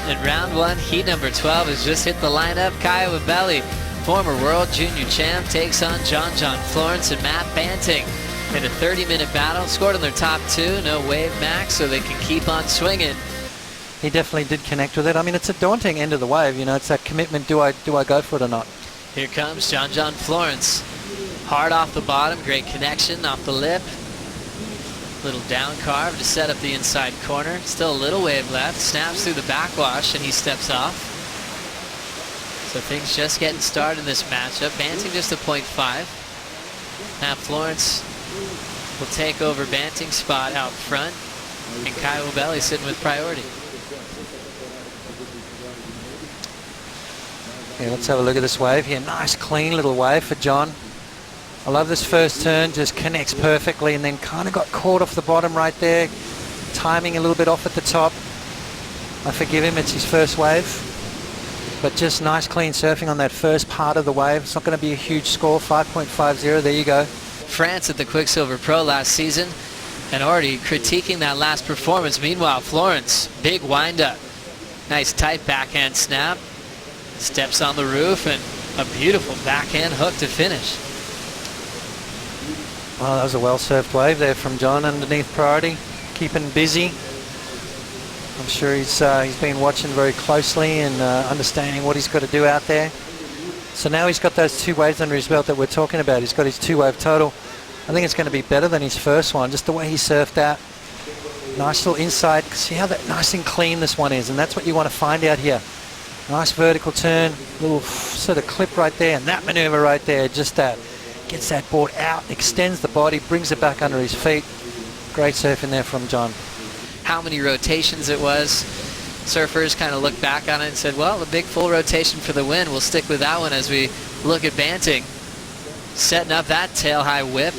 in round 1, heat number 12 has just hit the lineup. Caio Ibelli, former world junior champ, takes on John Florence and Matt Banting in a 30-minute battle. Scored on their top 2, no wave max, so they can keep on swinging. He definitely did connect with it. I mean, it's a daunting end of the wave, you know, it's that commitment, do I go for it or not? Here comes John Florence. Hard off the bottom, great connection off the lip. Little down carve to set up the inside corner. Still a little wave left. Snaps through the backwash and he steps off. So things just getting started in this matchup. Banting just a 0.5. Now Florence will take over Banting's spot out front. And Caio Ibelli sitting with priority. Yeah, let's have a look at this wave here. Nice clean little wave for John. I love this first turn, just connects perfectly and then kind of got caught off the bottom right there. Timing a little bit off at the top. I forgive him, it's his first wave. But just nice clean surfing on that first part of the wave. It's not going to be a huge score, 5.50, there you go. France at the Quicksilver Pro last season and already critiquing that last performance. Meanwhile, Florence, big wind-up. Nice tight backhand snap. Steps on the roof and a beautiful backhand hook to finish. Well, that was a well-served wave there from John underneath priority, keeping busy. I'm sure he's been watching very closely and understanding what he's got to do out there. So now he's got those 2 waves under his belt that we're talking about. He's got his 2-wave total. I think it's going to be better than his first one, just the way he surfed that. Nice little inside. See how that nice and clean this one is, and that's what you want to find out here. Nice vertical turn, little sort of clip right there, and that maneuver right there, just that. Gets that board out, extends the body, brings it back under his feet. Great surfing there from John. How many rotations it was. Surfers kind of looked back on it and said, well, a big full rotation for the win. We'll stick with that one as we look at Banting. Setting up that tail-high whip,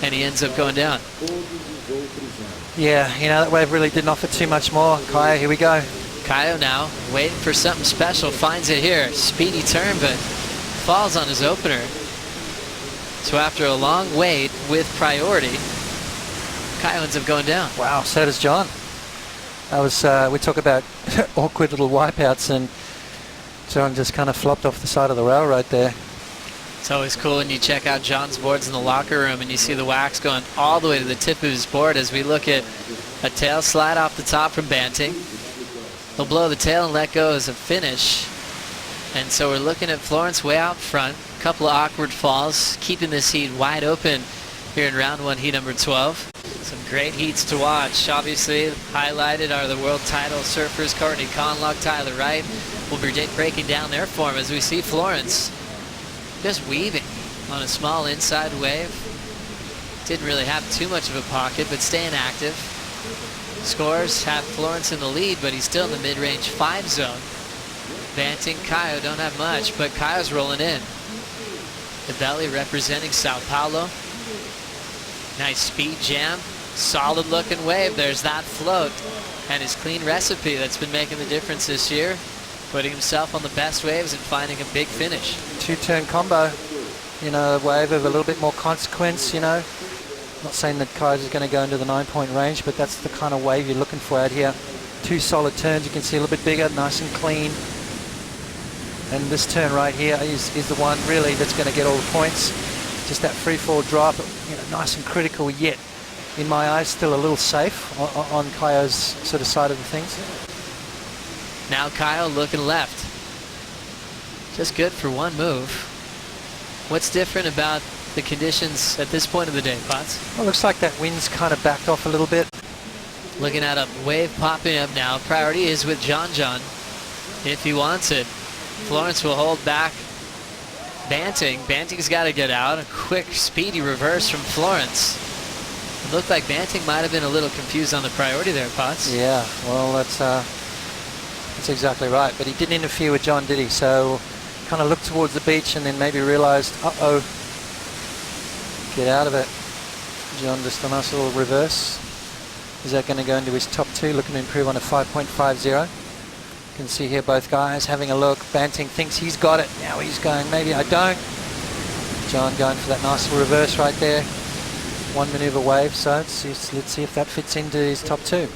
and he ends up going down. Yeah, you know, that wave really didn't offer too much more. Caio, here we go. Caio now waiting for something special, finds it here. Speedy turn, but falls on his opener. So after a long wait with priority, Caio ends up going down. Wow, so does John. That was, we talk about awkward little wipeouts, and John just kind of flopped off the side of the rail right there. It's always cool when you check out John's boards in the locker room and you see the wax going all the way to the tip of his board as we look at a tail slide off the top from Banting. He'll blow the tail and let go as a finish. And so we're looking at Florence way out front. A couple of awkward falls, keeping this heat wide open here in round 1, heat number 12. Some great heats to watch. Obviously, highlighted are the world title surfers, Courtney Conlock, Tyler Wright. We'll be breaking down their form as we see Florence just weaving on a small inside wave. Didn't really have too much of a pocket, but staying active. Scores have Florence in the lead, but he's still in the mid-range 5 zone. Banting, Caio don't have much, but Caio's rolling in. Ibelli representing Sao Paulo. Nice speed jam. Solid looking wave. There's that float. And his clean recipe that's been making the difference this year. Putting himself on the best waves and finding a big finish. 2-turn combo. You know, a wave of a little bit more consequence, you know. Not saying that Caio is going to go into the 9-point range, but that's the kind of wave you're looking for out here. 2 solid turns, you can see a little bit bigger, nice and clean. And this turn right here is the one really that's going to get all the points. Just that free fall drop, you know, nice and critical, yet in my eyes still a little safe on Caio's sort of side of the things. Now Caio looking left. Just good for one move. What's different about the conditions at this point of the day, Potts? Well, looks like that wind's kind of backed off a little bit. Looking at a wave popping up now. Priority is with John if he wants it. Florence will hold back Banting. Banting's got to get out. A quick, speedy reverse from Florence. It looked like Banting might have been a little confused on the priority there, Potts. Yeah, well, that's exactly right. But he didn't interfere with John, did he? So kind of looked towards the beach and then maybe realized, uh-oh, get out of it. John, just a nice little reverse. Is that going to go into his top 2? Looking to improve on a 5.50. You can see here both guys having a look. Banting thinks he's got it. Now he's going, maybe I don't. John going for that nice little reverse right there. 1 maneuver wave, so let's see if that fits into his top 2.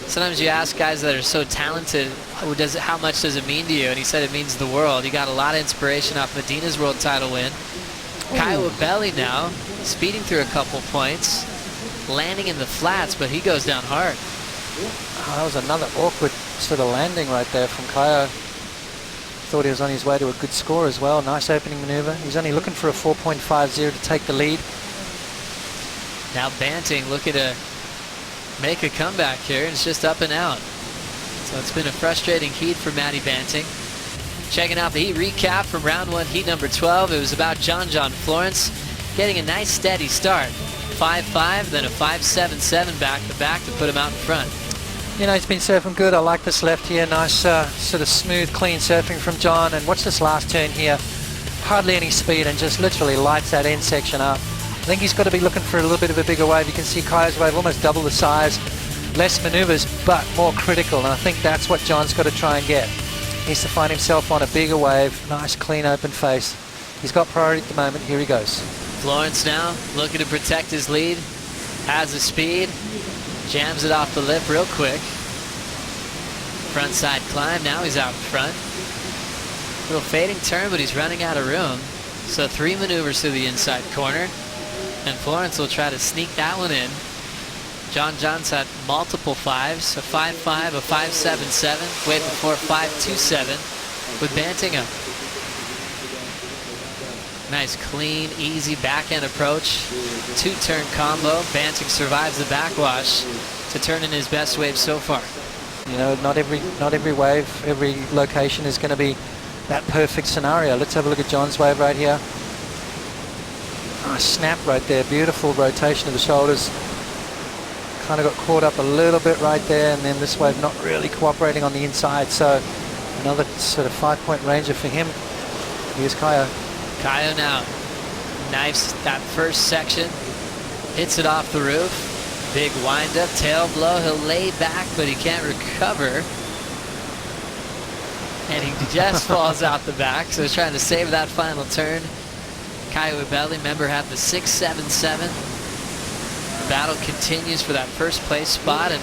Sometimes you ask guys that are so talented, how much does it mean to you? And he said it means the world. He got a lot of inspiration off Medina's world title win. Caio Ibelli now, speeding through a couple points, landing in the flats, but he goes down hard. Oh, that was another awkward sort of landing right there from Caio. Thought he was on his way to a good score as well. Nice opening maneuver. He's only looking for a 4.50 to take the lead. Now Banting looking to make a comeback here, and it's just up and out. So it's been a frustrating heat for Matty Banting. Checking out the heat recap from round 1, heat number 12. It was about John Florence getting a nice steady start. 5.5, then a 5.77 back-to-back to put him out in front. You know, he's been surfing good. I like this left here. Nice sort of smooth, clean surfing from John. And watch this last turn here. Hardly any speed and just literally lights that end section up. I think he's got to be looking for a little bit of a bigger wave. You can see Caio's wave almost double the size. Less maneuvers, but more critical. And I think that's what John's got to try and get. He needs to find himself on a bigger wave. Nice, clean, open face. He's got priority at the moment. Here he goes. Florence now looking to protect his lead. Has the speed. Jams it off the lip real quick. Front side climb. Now he's out in front. Little fading turn, but he's running out of room. So 3 maneuvers through the inside corner. And Florence will try to sneak that one in. John's had multiple 5s, a 5.5, a 5.77, way before 5.27 with Banting up. Nice, clean, easy backhand approach. 2-turn combo. Banting survives the backwash to turn in his best wave so far. You know, not every wave, every location is going to be that perfect scenario. Let's have a look at John's wave right here. Nice snap right there. Beautiful rotation of the shoulders. Kind of got caught up a little bit right there, and then this wave not really cooperating on the inside. So another sort of 5-point ranger for him. Here's Caio. Caio now knifes that first section, hits it off the roof. Big wind up, tail blow. He'll lay back, but he can't recover. And he just falls out the back, so he's trying to save that final turn. Caio Ibelli, remember, had the 6.77. Battle continues for that first place spot, and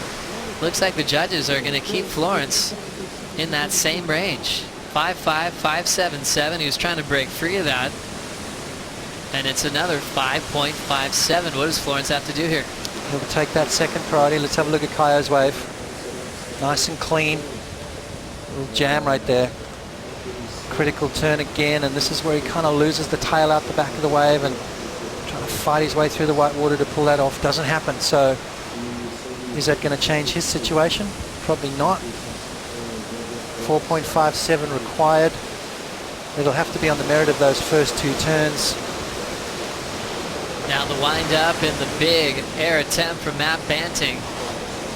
looks like the judges are going to keep Florence in that same range. 5.5, 5.77. He was trying to break free of that. And it's another 5.57. What does Florence have to do here? He'll take that second priority. Let's have a look at Caio's wave. Nice and clean. Little jam right there. Critical turn again, and this is where he kind of loses the tail out the back of the wave and trying to fight his way through the white water to pull that off. Doesn't happen. So is that going to change his situation? Probably not. 4.57 required. It'll have to be on the merit of those first 2 turns. Now the wind up and the big air attempt from Matt Banting.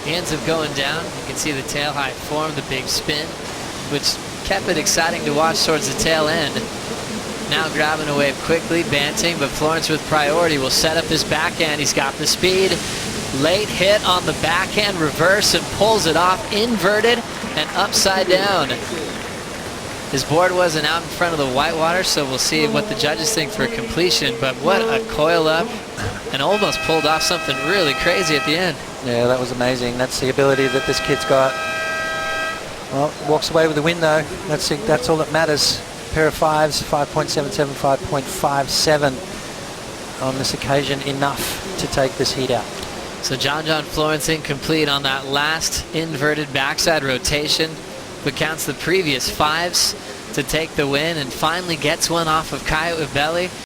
He ends up going down. You can see the tail height form, the big spin, which kept it exciting to watch towards the tail end. Now grabbing a wave quickly, Banting, but Florence with priority will set up this backhand. He's got the speed. Late hit on the backhand reverse and pulls it off inverted and upside down. His board wasn't out in front of the whitewater, so we'll see what the judges think for completion. But what a coil up, and almost pulled off something really crazy at the end. Yeah, that was amazing. That's the ability that this kid's got. Well, walks away with the win though. That's all that matters. Pair of 5s, 5.77, 5.57 on this occasion, enough to take this heat out. So John Florence incomplete on that last inverted backside rotation, but counts the previous 5s to take the win and finally gets one off of Caio Ibelli.